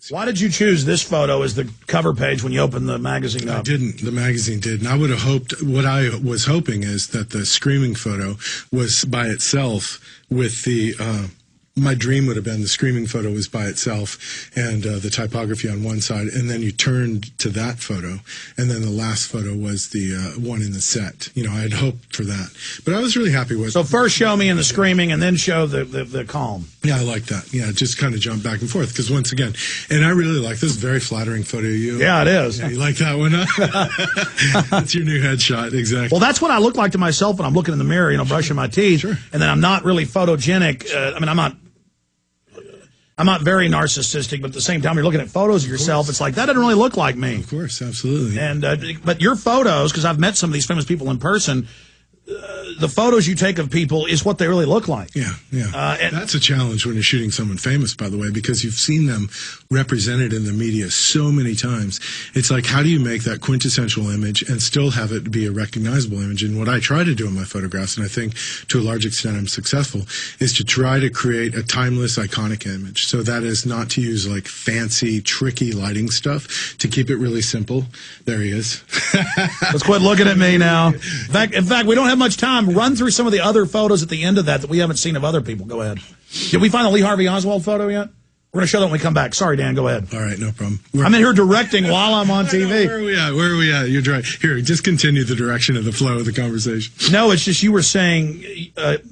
Why did you choose this photo as the cover page when you opened the magazine up? I didn't. The magazine did. And I would have hoped, what I was hoping is that the screaming photo was by itself with the, my dream would have been the screaming photo was by itself and the typography on one side, and then you turned to that photo, and then the last photo was the one in the set. You know, I had hoped for that. But I was really happy with it. So first show me in the screaming and then show the calm. Yeah, I like that. Yeah, just kind of jump back and forth because once again, and I really like this very flattering photo of you. Yeah, it is. Yeah, you like that one, huh? That's your new headshot, exactly. Well, that's what I look like to myself when I'm looking in the mirror, you know, brushing my teeth. Sure. And then I'm not really photogenic. I mean, I'm not very narcissistic, but at the same time, you're looking at photos of yourself. It's like, that doesn't really look like me. Of course, absolutely. And but your photos, because I've met some of these famous people in person, the photos you take of people is what they really look like. Yeah, yeah. And that's a challenge when you're shooting someone famous, by the way, because you've seen them represented in the media so many times. It's like, how do you make that quintessential image and still have it be a recognizable image? And what I try to do in my photographs, and I think to a large extent I'm successful, is to try to create a timeless, iconic image. So that is not to use like fancy, tricky lighting stuff, to keep it really simple. There he is. Let's quit looking at me now. In fact, we don't have much time. Run through some of the other photos at the end of that we haven't seen of other people. Go ahead. Did we find the Lee Harvey Oswald photo yet? We're going to show that when we come back. Sorry, Dan, go ahead. All right, no problem. I'm in here directing while I'm on TV. Where are we at? Where are we at? You're right. Here, just continue the direction of the flow of the conversation. No, it's just you were saying,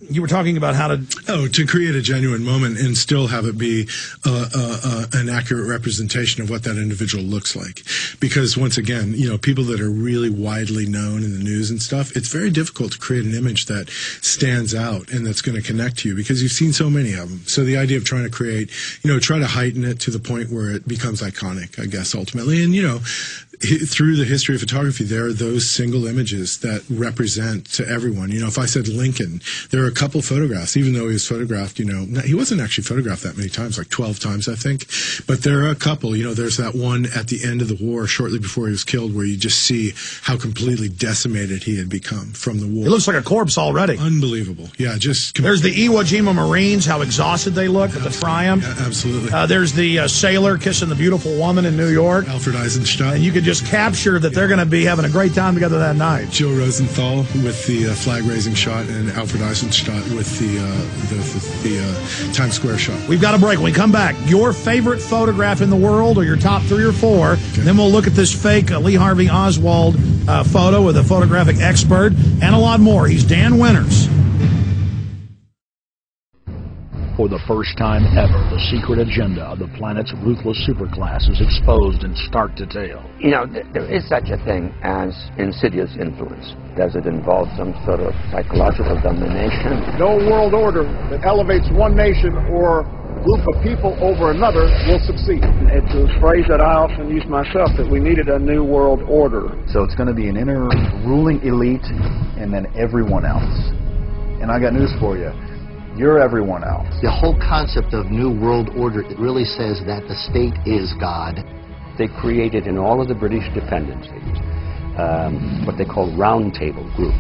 you were talking about how to... Oh, to create a genuine moment and still have it be an accurate representation of what that individual looks like. Because once again, you know, people that are really widely known in the news and stuff, it's very difficult to create an image that stands out and that's going to connect to you because you've seen so many of them. So the idea of trying to create, you know, try to heighten it to the point where it becomes iconic, I guess, ultimately. And, you know, through the history of photography, there are those single images that represent to everyone. You know, if I said Lincoln, there are a couple photographs, even though he was photographed, you know, he wasn't actually photographed that many times, like 12 times, I think. But there are a couple, you know, there's that one at the end of the war, shortly before he was killed, where you just see how completely decimated he had become from the war. He looks like a corpse already. Unbelievable. Yeah, just... There's the Iwo Jima Marines, how exhausted they look at the Triumph. Yeah, absolutely. There's the sailor kissing the beautiful woman in New York. Alfred Eisenstadt. And you could just capture that they're going to be having a great time together that night. Jill Rosenthal with the flag-raising shot and Alfred Eisenstadt with the Times Square shot. We've got a break. When we come back, your favorite photograph in the world or your top 3 or 4. Okay. Then we'll look at this fake Lee Harvey Oswald photo with a photographic expert and a lot more. He's Dan Winters. For the first time ever, the secret agenda of the planet's ruthless superclass is exposed in stark detail. You know, there is such a thing as insidious influence. Does it involve some sort of psychological domination? No world order that elevates one nation or group of people over another will succeed. It's a phrase that I often use myself, that we needed a new world order. So it's going to be an inner ruling elite and then everyone else. And I got news for you. You're everyone else. The whole concept of New World Order, it really says that the state is God. They created in all of the British dependencies what they call roundtable groups.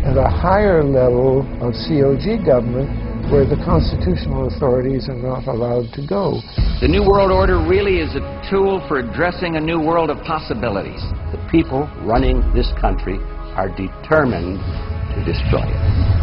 At a higher level of COG government, where the constitutional authorities are not allowed to go. The New World Order really is a tool for addressing a new world of possibilities. The people running this country are determined to destroy it.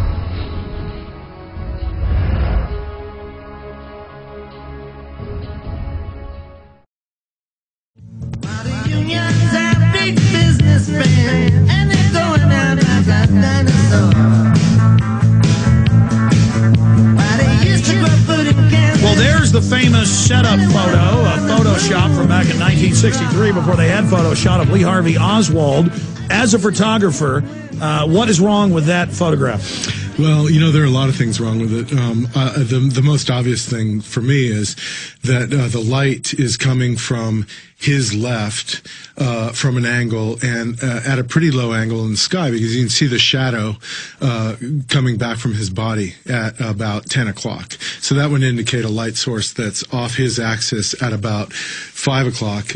Well, there's the famous setup photo, a Photoshop from back in 1963 before they had Photoshop of Lee Harvey Oswald. As a photographer, what is wrong with that photograph? Well, you know, there are a lot of things wrong with it. The most obvious thing for me is that the light is coming from his left from an angle and at a pretty low angle in the sky, because you can see the shadow coming back from his body at about 10 o'clock. So that would indicate a light source that's off his axis at about 5 o'clock.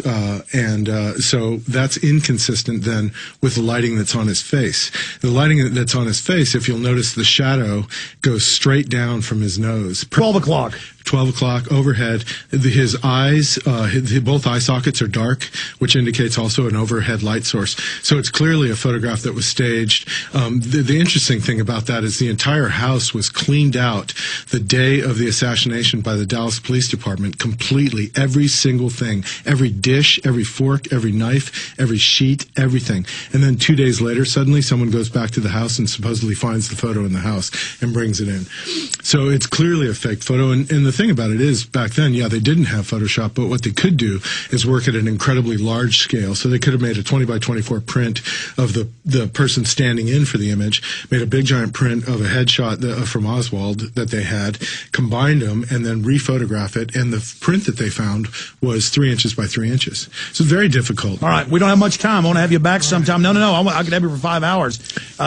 So that's inconsistent then with the lighting that's on his face. The lighting that's on his face, if you'll notice, the shadow goes straight down from his nose. 12 o'clock. 12 o'clock overhead. His eyes, both eye sockets are dark, which indicates also an overhead light source. So it's clearly a photograph that was staged. The interesting thing about that is the entire house was cleaned out the day of the assassination by the Dallas Police Department completely. Every single thing, every dish, every fork, every knife, every sheet, everything. And then 2 days later, suddenly someone goes back to the house and supposedly finds the photo in the house and brings it in. So it's clearly a fake photo. And the thing about it is, back then, yeah, they didn't have Photoshop, but what they could do is work at an incredibly large scale. So they could have made a 20 by 24 print of the person standing in for the image, made a big giant print of a headshot from Oswald that they had, combined them, and then rephotograph it. And the print that they found was 3 inches by 3 inches. So it's very difficult. All right, we don't have much time. I want to have you back sometime. No. I could have you for 5 hours.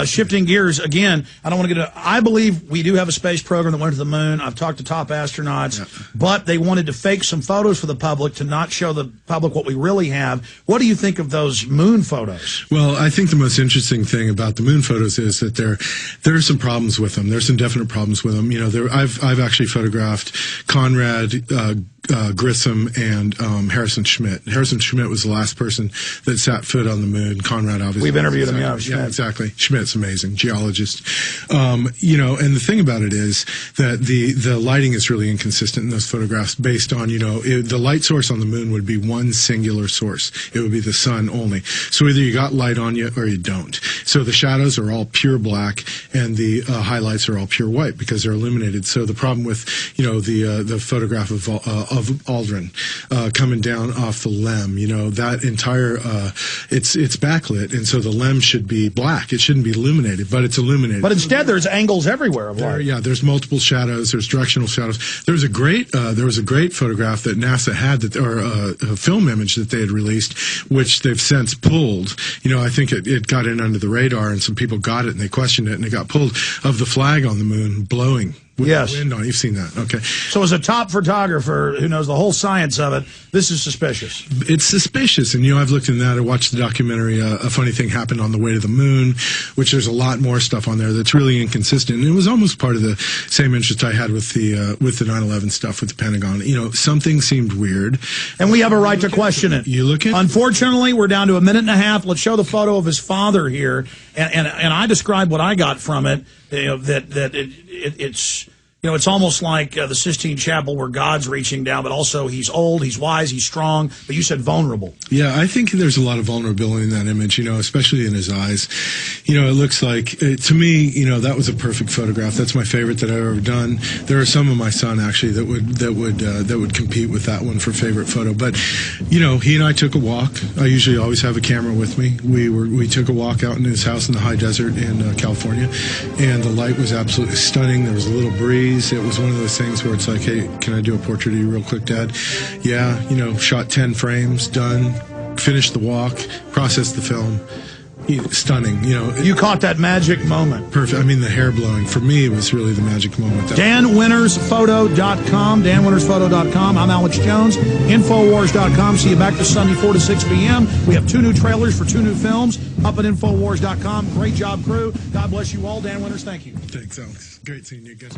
Shifting gears again, I don't want to get I believe we do have a space program that went to the moon. I've talked to top astronauts, but they wanted to fake some photos for the public to not show the public what we really have. What do you think of those moon photos? Well, I think the most interesting thing about the moon photos is that there are some problems with them. There's some definite problems with them. You know, I've actually photographed Conrad Grissom and Harrison Schmitt. Harrison Schmitt was the last person that set foot on the moon. Conrad, obviously. We've interviewed him, yeah. Yeah, exactly. Schmidt's amazing, geologist. You know, and the thing about it is that the lighting is really inconsistent in those photographs based on, you know, the light source on the moon would be one singular source. It would be the sun only. So either you got light on you or you don't. So the shadows are all pure black and the highlights are all pure white because they're illuminated. So the problem with, you know, the photograph of Aldrin coming down off the LEM, you know, that entire it's backlit, and so the LEM should be black. It shouldn't be illuminated, but it's illuminated. But instead, there's angles everywhere of light. Yeah, there's multiple shadows. There's directional shadows. There was a great photograph that NASA had or a film image that they had released, which they've since pulled. You know, I think it got in under the radar, and some people got it and they questioned it, and it got pulled, of the flag on the moon blowing. Yes. Wind on. You've seen that. Okay. So as a top photographer who knows the whole science of it, this is suspicious. It's suspicious. And, you know, I've looked into that. I watched the documentary, A Funny Thing Happened on the Way to the Moon, which there's a lot more stuff on there that's really inconsistent. And it was almost part of the same interest I had with the 9/11 stuff with the Pentagon. You know, something seemed weird. And we have a right to question it. You look at Unfortunately, we're down to a minute and a half. Let's show the photo of his father here. And I described what I got from it, you know, it's... You know, it's almost like the Sistine Chapel where God's reaching down, but also he's old, he's wise, he's strong, but you said vulnerable. Yeah, I think there's a lot of vulnerability in that image, you know, especially in his eyes. You know, it looks like, to me, you know, that was a perfect photograph. That's my favorite that I've ever done. There are some of my son, actually, that would compete with that one for favorite photo. But, you know, he and I took a walk. I usually always have a camera with me. We took a walk out in his house in the high desert in California, and the light was absolutely stunning. There was a little breeze. It was one of those things where it's like, hey, can I do a portrait of you real quick, Dad? Yeah, you know, shot 10 frames, done, finished the walk, processed the film. Stunning, you know. You caught that magic moment. Perfect. I mean, the hair blowing. For me, it was really the magic moment. DanWinnersPhoto.com, DanWinnersPhoto.com. I'm Alex Jones, Infowars.com. See you back this Sunday, 4 to 6 p.m. We have 2 new trailers for 2 new films up at Infowars.com. Great job, crew. God bless you all. Dan Winners, thank you. Thanks, Alex. Great seeing you again.